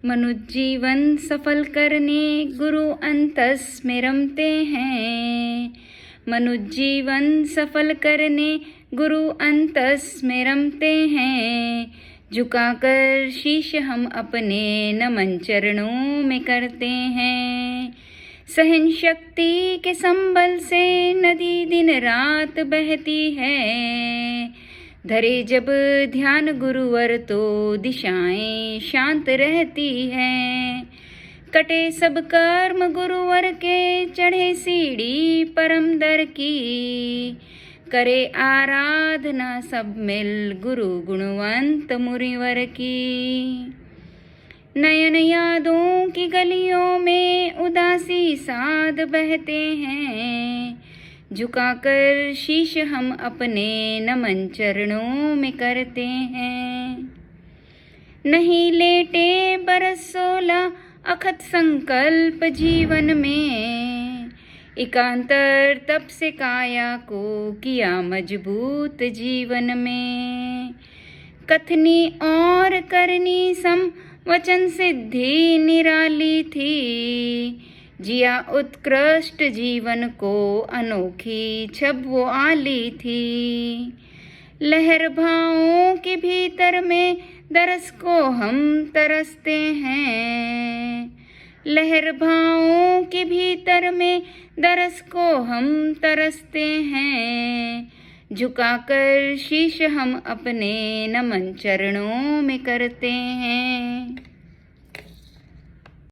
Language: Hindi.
मनुष्य जीवन सफल करने गुरु अंतस में रमते हैं। मनुष्य जीवन सफल करने गुरु अंतस में रमते हैं। झुकाकर शीश हम अपने नमन चरणों में करते हैं। सहन शक्ति के संबल से नदी दिन रात बहती है। धरे जब ध्यान गुरुवर तो दिशाएं शांत रहती हैं। कटे सब कर्म गुरुवर के चढ़े सीढ़ी परम दर की। करे आराधना सब मिल गुरु गुणवंत मुनिवर की। नयन यादों की गलियों में उदासी साध बहते हैं। झुकाकर शीश हम अपने नमन चरणों में करते हैं। नहीं लेटे बरस 16 अखत संकल्प जीवन में। एकांतर तप से काया को किया मजबूत जीवन में। कथनी और करनी सम वचन सिद्धि निराली थी। जिया उत्कृष्ट जीवन को अनोखी छब वो आली थी। लहर भावों के भीतर में दरस को हम तरसते हैं। लहर भावों के भीतर में दरस को हम तरसते हैं। झुकाकर शीश हम अपने नमन चरणों में करते हैं।